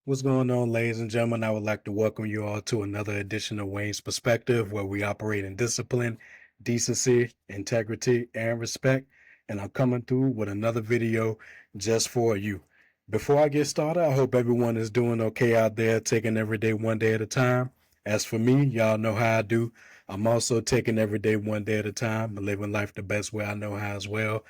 What's going on, ladies and gentlemen? I would like to welcome you all to another edition of Wayne's Perspective, where we operate in discipline, decency, integrity, and respect. And I'm coming through with another video just for you. Before I get started, I hope everyone is doing okay out there, taking every day one day at a time. As for me, y'all know how I do. I'm also taking every day one day at a time and living life the best way I know how as well.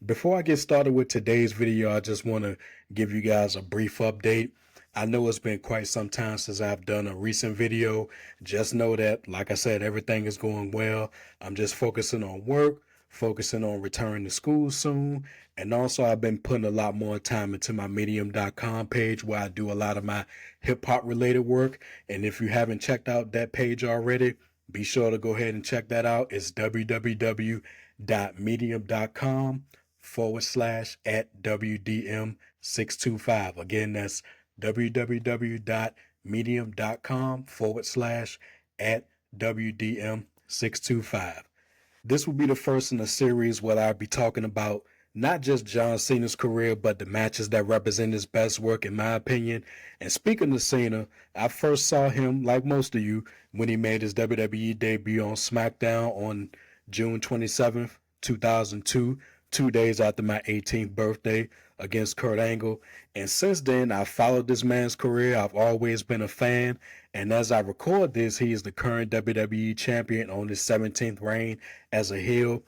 Before I get started with today's video, I just want to give you guys a brief update. I know it's been quite some time since I've done a recent video. Just know that, like I said, everything is going well. I'm just focusing on work, focusing on returning to school soon. And also I've been putting a lot more time into my medium.com page where I do a lot of my hip hop related work. And if you haven't checked out that page already, be sure to go ahead and check that out. It's www.medium.com/@WDM625. Again, that's www.medium.com/@WDM625. This will be the first in a series where I'll be talking about not just John Cena's career, but the matches that represent his best work, in my opinion. And speaking of Cena, I first saw him, like most of you, when he made his WWE debut on SmackDown on June 27th, 2002, 2 days after my 18th birthday, against Kurt Angle. And since then, I've followed this man's career. I've always been a fan. And as I record this, he is the current WWE champion on his 17th reign as a heel.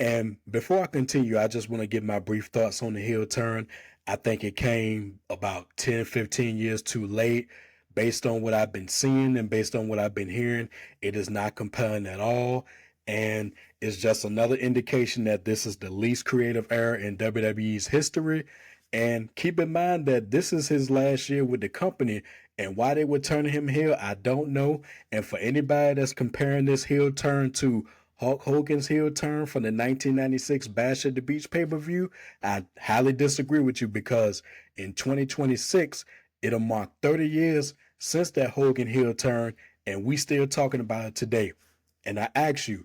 And before I continue, I just want to give my brief thoughts on the heel turn. I think it came about 10, 15 years too late. Based on what I've been seeing and based on what I've been hearing, it is not compelling at all. And it's just another indication that this is the least creative era in WWE's history. And keep in mind that this is his last year with the company, and why they would turn him heel, I don't know. And for anybody that's comparing this heel turn to Hulk Hogan's heel turn from the 1996 Bash at the Beach pay-per-view, I highly disagree with you, because in 2026, it'll mark 30 years since that Hogan heel turn, and we still talking about it today. And I ask you,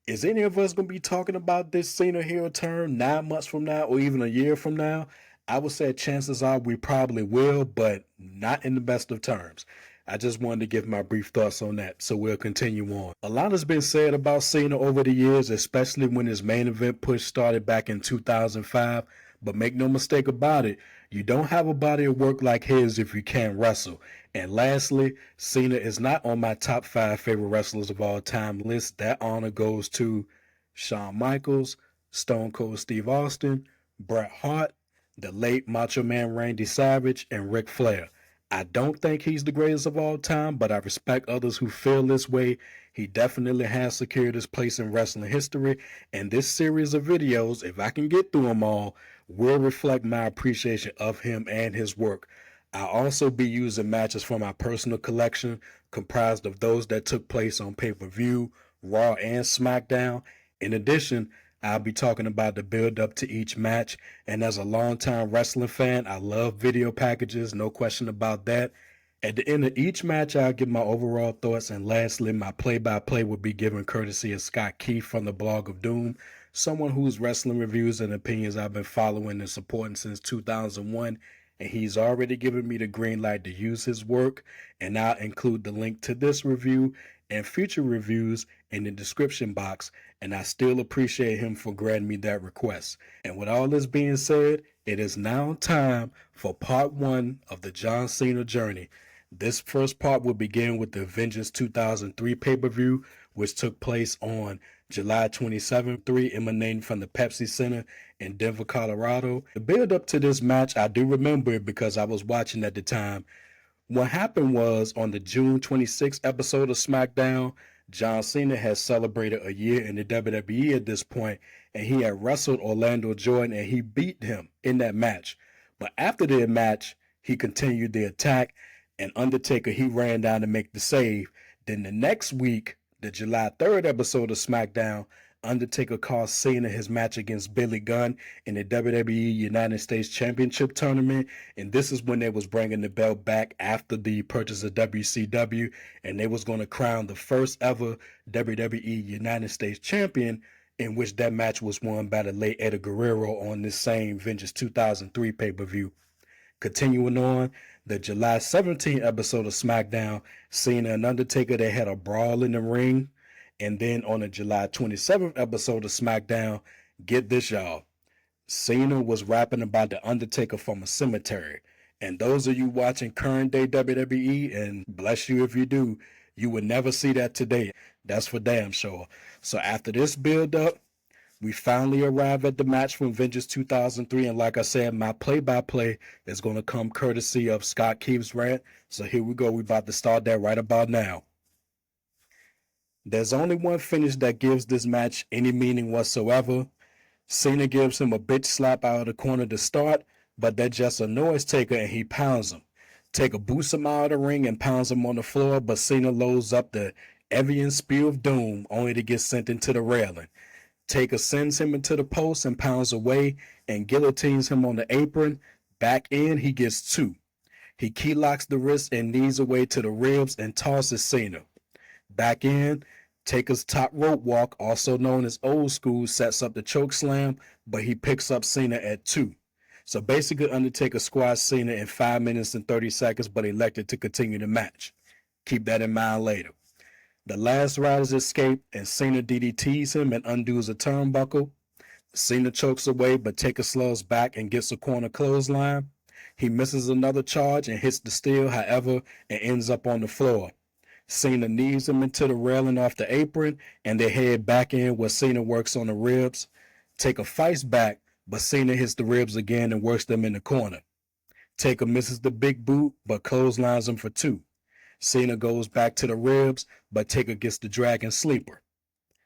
is any of us going to be talking about this Cena heel turn 9 months from now or even a year from now? I would say chances are we probably will, but not in the best of terms. I just wanted to give my brief thoughts on that, so we'll continue on. A lot has been said about Cena over the years, especially when his main event push started back in 2005, but make no mistake about it, you don't have a body of work like his if you can't wrestle. And lastly, Cena is not on my top 5 favorite wrestlers of all time list. That honor goes to Shawn Michaels, Stone Cold Steve Austin, Bret Hart, the late Macho Man Randy Savage, and Ric Flair. I don't think he's the greatest of all time, but I respect others who feel this way. He definitely has secured his place in wrestling history, and this series of videos, if I can get through them all, will reflect my appreciation of him and his work. I'll also be using matches from my personal collection, comprised of those that took place on pay-per-view, Raw, and SmackDown. In addition, I'll be talking about the build up to each match, and as a longtime wrestling fan, I love video packages, no question about that. At the end of each match, I'll give my overall thoughts, and lastly, my play-by-play will be given courtesy of Scott Keith from the Blog of Doom, someone whose wrestling reviews and opinions I've been following and supporting since 2001, and he's already given me the green light to use his work, and I'll include the link to this review and future reviews in the description box, and I still appreciate him for granting me that request. And with all this being said, it is now time for part 1 of the John Cena journey. This first part will begin with the Vengeance 2003 pay-per-view, which took place on July 27th, 3, emanating from the Pepsi Center in Denver, Colorado. The build up to this match, I do remember it because I was watching at the time. What happened was, on the June 26th episode of SmackDown, John Cena has celebrated a year in the WWE at this point, and he had wrestled Orlando Jordan, and he beat him in that match. But after the match, he continued the attack, and Undertaker, he ran down to make the save. Then the next week, the July 3rd episode of SmackDown, Undertaker cost Cena his match against Billy Gunn in the WWE United States Championship Tournament, and this is when they was bringing the belt back after the purchase of WCW, and they was going to crown the first ever WWE United States Champion, in which that match was won by the late Eddie Guerrero on this same Vengeance 2003 pay-per-view. Continuing on, The July 17th episode of SmackDown, Cena and Undertaker, they had a brawl in the ring. And then on the July 27th episode of SmackDown, get this, y'all, Cena was rapping about the Undertaker from a cemetery. And those of you watching current day WWE, and bless you if you do, you would never see that today. That's for damn sure. So after this build up, we finally arrive at the match from Vengeance 2003. And like I said, my play-by-play is going to come courtesy of Scott Keith's rant. So here we go. We're about to start that right about now. There's only one finish that gives this match any meaning whatsoever. Cena gives him a bitch slap out of the corner to start, but that just annoys Taker and he pounds him. Taker boosts him out of the ring and pounds him on the floor, but Cena loads up the Evian Spear of Doom only to get sent into the railing. Taker sends him into the post and pounds away and guillotines him on the apron. Back in, he gets two. He key locks the wrist and knees away to the ribs and tosses Cena. Back in, Taker's top rope walk, also known as old school, sets up the choke slam, but he picks up Cena at 2. So basically, Undertaker squashed Cena in 5 minutes and 30 seconds, but elected to continue the match. Keep that in mind later. The Last Riders escape, and Cena DDTs him and undoes a turnbuckle. Cena chokes away, but Taker slows back and gets a corner clothesline. He misses another charge and hits the steel, however, and ends up on the floor. Cena knees him into the railing off the apron, and they head back in where Cena works on the ribs. Taker fights back, but Cena hits the ribs again and works them in the corner. Taker misses the big boot, but clotheslines him for 2. Cena goes back to the ribs, but Taker gets the dragon sleeper.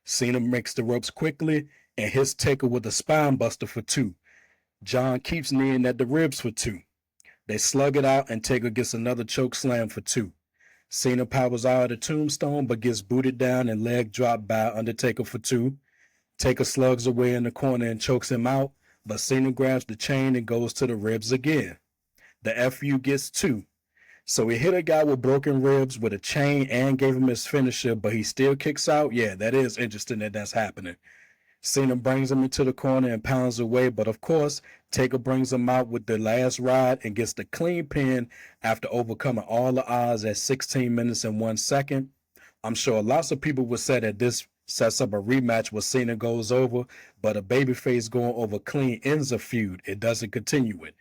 Cena makes the ropes quickly and hits Taker with a spine buster for 2. John keeps kneeing at the ribs for 2. They slug it out and Taker gets another choke slam for 2. Cena powers out of the tombstone but gets booted down and leg dropped by Undertaker for 2. Taker slugs away in the corner and chokes him out, but Cena grabs the chain and goes to the ribs again. The FU gets 2. So he hit a guy with broken ribs with a chain and gave him his finisher, but he still kicks out? Yeah, that is interesting that that's happening. Cena brings him into the corner and pounds away, but of course, Taker brings him out with the last ride and gets the clean pin after overcoming all the odds at 16 minutes and 1 second. I'm sure lots of people would say that this sets up a rematch where Cena goes over, but a babyface going over clean ends a feud. It doesn't continue it.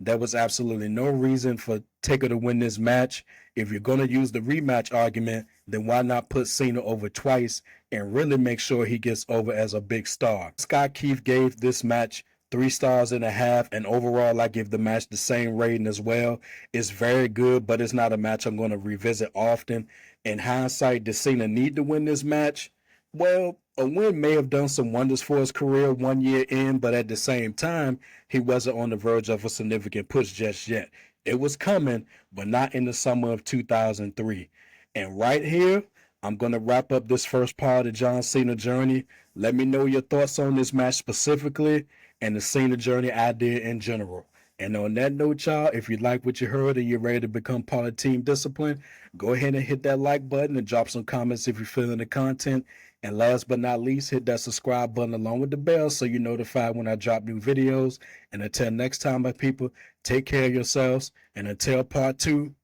There was absolutely no reason for Taker to win this match. If you're going to use the rematch argument, then why not put Cena over twice and really make sure he gets over as a big star? Scott Keith gave this match 3.5 stars, and overall I give the match the same rating as well. It's very good, but it's not a match I'm going to revisit often. In hindsight, did Cena need to win this match? Well, a win may have done some wonders for his career 1 year in, but at the same time, he wasn't on the verge of a significant push just yet. It was coming, but not in the summer of 2003. And right here, I'm going to wrap up this first part of John Cena journey. Let me know your thoughts on this match specifically and the Cena journey idea in general. And on that note, y'all, if you like what you heard and you're ready to become part of Team Discipline, go ahead and hit that like button and drop some comments if you're feeling the content. And last but not least, hit that subscribe button along with the bell so you're notified when I drop new videos. And until next time, my people, take care of yourselves. And until part 2,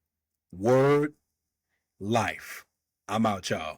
word life. I'm out, y'all.